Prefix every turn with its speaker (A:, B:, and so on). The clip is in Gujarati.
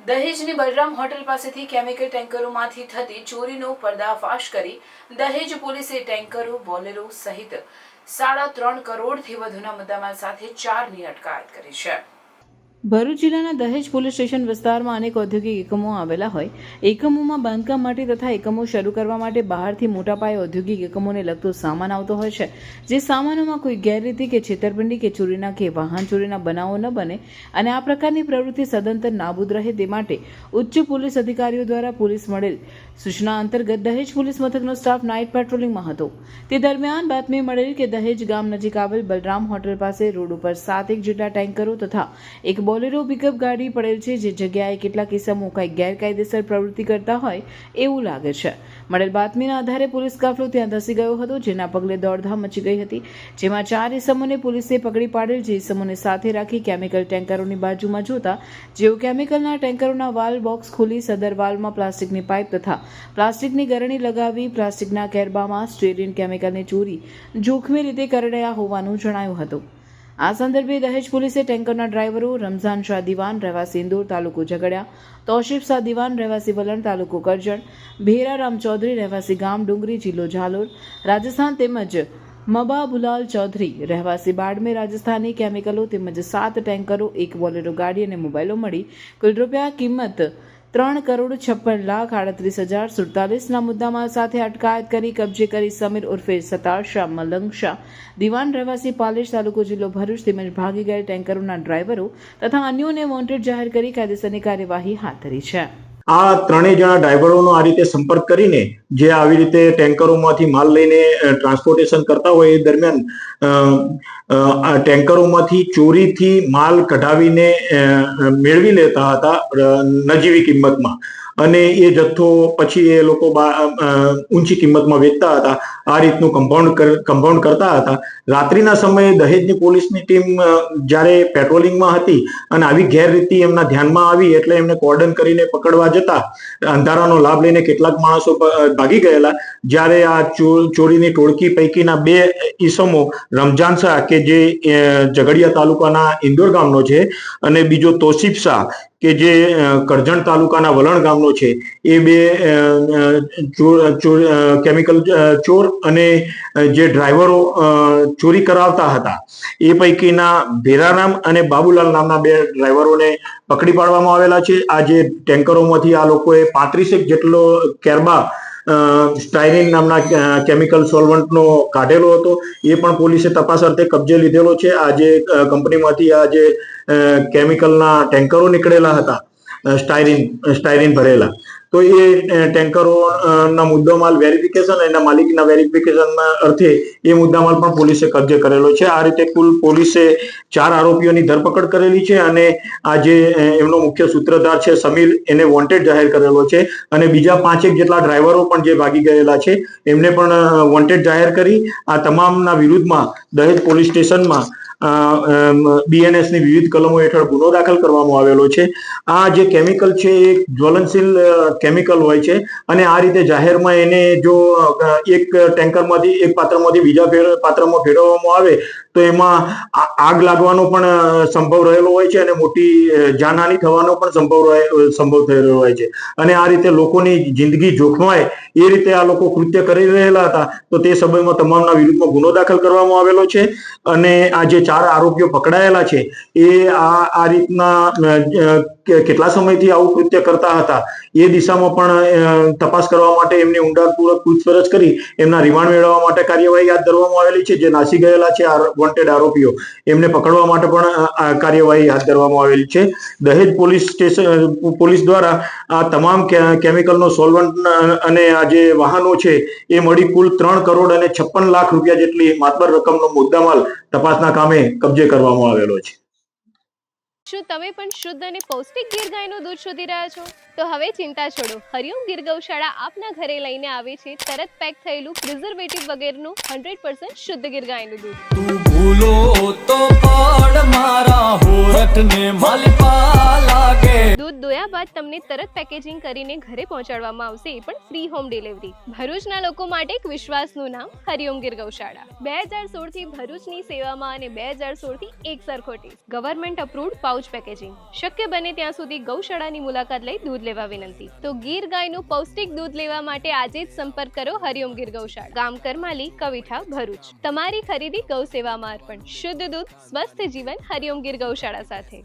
A: દહેજની બલરામ હોટલ પાસેથી કેમિકલ ટેન્કરોમાંથી થતી ચોરીનો પર્દાફાશ કરી દહેજ પોલીસે ટેન્કરો, બોલેરો સહિત 3.5 કરોડથી વધુના મુદ્દામાલ સાથે 4ની અટકાયત કરી છે. ભરૂચ જિલ્લાના દહેજ પોલીસ સ્ટેશન વિસ્તારમાં અનેક ઔદ્યોગિક એકમો આવેલા હોય. એકમોમાં બાંધકામ માટે તથા એકમો શરૂ કરવા માટે બહારથી મોટા પાયે ઔદ્યોગિક એકમોને લગતો સામાન આવતો હોય છે. જે સામાનોમાં કોઈ ગેરરીતિ કે છેતરપિંડી કે ચોરીના કે વાહન ચોરીના બનાવો ન બને અને આ પ્રકારની પ્રવૃત્તિ સદંતર નાબૂદ રહે તે માટે ઉચ્ચ પોલીસ અધિકારીઓ દ્વારા પોલીસ મળેલ સૂચના અંતર્ગત દહેજ પોલીસ મથકનો સ્ટાફ નાઇટ પેટ્રોલિંગમાં હતો. તે દરમિયાન બાતમી મળેલ કે દહેજ ગામ નજીક આવેલ બલરામ હોટલ પાસે રોડ ઉપર 7 જેટલા ટેન્કરો તથા એક બોલેરો પિકઅપ ગાડી પડેલ છે. જે જગ્યાએ કેટલાક કિસ્સામાં કંઈક ગેરકાયદેસર પ્રવૃત્તિ કરતા હોય એવું લાગે છે. મળેલ બાતમીના આધારે પોલીસ કાફલો ત્યાં ધસી ગયો હતો, જેના પગલે દોડધામ મચી ગઈ હતી. જેમાં 4 ઇસમોને પોલીસે પકડી પાડેલ. જે ઇસમોને સાથે રાખી કેમિકલ ટેન્કરોની બાજુમાં જોતા જેઓ કેમિકલના ટેન્કરોના વાલ બોક્સ ખોલી સદર વાલ્વમાં પ્લાસ્ટિકની પાઇપ તથા પ્લાસ્ટિકની ગરણી લગાવી પ્લાસ્ટિકના કેરબામાં સ્ટીરીન કેમિકલની ચોરી જોખમી રીતે કરડ્યા હોવાનું જણાયું હતું. આ સંદર્ભે દહેજ પોલીસે ટેન્કરના ડ્રાઈવરો રમઝાન શાહ દિવાન રહેવાસી ઇન્દોર તાલુકો ઝઘડિયા, તૌશીફ શાહ દિવાન રહેવાસી વલણ તાલુકો કરજણ, ભેરા રામ ચૌધરી રહેવાસી ગામ ડુંગરી જિલ્લો ઝાલોર રાજસ્થાન તેમજ મબાબુલાલ ચૌધરી રહેવાસી બાડમેર રાજસ્થાની કેમિકલો તેમજ 7 ટેન્કરો, 1 બોલેરો ગાડી અને મોબાઈલો મળી કુલ રૂપિયા કિંમત 3,56,38,047 મુદ્દામાલ સાથે અટકાયત કરી કબજે કરી સમીર ઉર્ફે સતાર શાહ મલંગ શાહ દિવાન રહેવાસી પાલેશ તાલુકો જિલ્લો ભરૂચ તેમજ ભાગી ગયેલ ટેન્કરોના ડ્રાઈવરો તથા અન્યોને વોન્ટેડ જાહેર કરી કાયદેસરની કાર્યવાહી હાથ ધરી છે.
B: આ ત્રણેય જણા ડ્રાઈવરોનો આ રીતે સંપર્ક કરીને જે આવી રીતે ટેન્કરોમાંથી માલ લઈને ટ્રાન્સપોર્ટેશન કરતા હોય એ દરમિયાન ટેન્કરોમાંથી ચોરીથી માલ કઢાવીને મેળવી લેતા હતા નજીવી કિંમતમાં અને એ જથ્થો પછી એ લોકો ઊંચી કિંમતમાં વેચતા હતા. આ રીતનું કમ્પાઉન્ડ કરતા હતા. રાત્રિના સમયે દહેજની પોલીસની ટીમ જ્યારે પેટ્રોલિંગમાં હતી અને આવી ગેરરીતિ એમના ધ્યાનમાં આવી એટલે એમને કોર્ડન કરીને પકડવા જતા અંધારાનો લાભ લઈને કેટલાક માણસો ભાગી ગયેલા. જ્યારે આ ચોરીની ટોળકી પૈકીના 2 ઈસમો રમઝાન શાહ કે જે ઝઘડિયા તાલુકાના ઇન્દોર ગામનો છે અને બીજો તૌશીફ શાહ કે જે કરજણ તાલુકાના વલણ ગામનો છે, એ 2 કેમિકલ ચોર અને જે ડ્રાઈવરો ચોરી કરાવતા હતા એ પૈકીના ભેરારામ અને બાબુલાલ નામના 2 ડ્રાઈવરોને પકડી પાડવામાં આવેલા છે. આ જે ટેન્કરોમાંથી આ લોકોએ 35 જેટલો કેરબા સ્ટાયરીન નામના કેમિકલ સોલ્વન્ટનો કાઢેલો હતો. એ પણ પોલીસે તપાસ અર્થે કબજે લીધેલો છે. આ જે કંપનીમાંથી આ જે કેમિકલના ટેન્કરો નીકળેલા હતા સ્ટાયરીન ભરેલા, તો એ ટેન્કરોના મુદ્દામાલ વેરિફિકેશન એના માલિકીના વેરિફિકેશનના અર્થે એ મુદ્દામાલ પણ પોલીસે કબજે કરેલો છે. આ રીતે કુલ પોલીસે 4 આરોપીઓની ધરપકડ કરેલી છે અને આ જે એમનો મુખ્ય સૂત્રધાર છે સમીર, એને વોન્ટેડ જાહેર કરેલો છે અને બીજા 5 જેટલા ડ્રાઈવરો પણ જે ભાગી ગયેલા છે એમને પણ વોન્ટેડ જાહેર કરી આ તમામના વિરુદ્ધમાં દહેજ પોલીસ સ્ટેશનમાં BNS ની વિવિધ કલમો હેઠળ ગુનો દાખલ કરવામાં આવેલો છે. આ જે કેમિકલ છે એ જ્વલનશીલ કેમિકલ હોય છે અને આ રીતે જાહેરમાં એને જો એક ટેન્કરમાંથી એક પાત્રમાંથી બીજા પાત્રમાં ફેરવવામાં આવે તો એમાં આગ લાગવાનો પણ સંભવ રહેલો હોય છે અને મોટી જાનહાનિ થવાનો પણ સંભવ થઈ રહ્યો હોય છે અને આ રીતે લોકોની જિંદગી જોખમાય એ રીતે આ લોકો કૃત્ય કરી રહેલા હતા. તો તે સમયમાં તમામના વિરુદ્ધમાં ગુનો દાખલ કરવામાં આવેલો છે અને આ જે 4 આરોપીઓ પકડાયેલા છે એ આ રીતના કેટલા સમયથી આવું કૃત્ય કરતા હતા એ દિશામાં પણ તપાસ કરવા માટે એમને ઊંડાણપૂર્વક પૂછપરછ કરી એમના રિમાન્ડ મેળવવા માટે કાર્યવાહી હાથ ધરવામાં આવેલી છે. જે નાસી ગયેલા છે વોન્ટેડ આરોપીઓ એમને પકડવા માટે પણ કાર્યવાહી હાથ ધરવામાં આવેલી છે. દહેજ પોલીસ દ્વારા આ તમામ કેમિકલનો સોલ્વન્ટ અને આ જે વાહનો છે એ મળી કુલ 3 કરોડ અને 56 લાખ રૂપિયા જેટલી માતબર રકમનો મુદ્દામાલ તપાસના કામે કબજે કરવામાં આવેલો છે.
C: શું તમે પણ શુદ્ધ અને પૌષ્ટિક ગીર ગાયનું દૂધ શોધી રહ્યા છો? તો હવે ચિંતા છોડો, હરિઓમ ગીર ગૌશાળા આપના ઘરે લઈને આવે છે તરત પેક થયેલું પ્રિઝર્વેટિવ વગરનું 100% શુદ્ધ ગીર ગાયનું દૂધ.
D: તું ભૂલો તો પડ મારા હોઠને માલપા લાગે.
C: દૂધ દોયા બાદ તમને તરત પેકેજિંગ કરીને ઘરે પહોંચાડવામાં આવશે, એ પણ ફ્રી હોમ ડિલિવરી. ભરૂચના લોકો માટે એક વિશ્વાસનું નામ હરિઓમ ગીર ગૌશાળા. 2016 થી ભરૂચની સેવામાં અને 2016 થી એક સરખો test. Government approved pouch packaging. શક્ય બને ત્યાં સુધી ગૌશાળાની મુલાકાત લઈ દૂધ લેવા વિનંતી. તો ગીર ગાયનું પૌષ્ટિક દૂધ લેવા માટે આજે જ સંપર્ક કરો હરિઓમ ગીર ગૌશાળા, ગામ કરમાલી, કવિઠા, ભરૂચ. તમારી ખરીદી ગૌ સેવામાં અર્પણ. શુદ્ધ દૂધ, સ્વસ્થ જીવન હરિઓમ ગીર ગૌશાળા સાથે.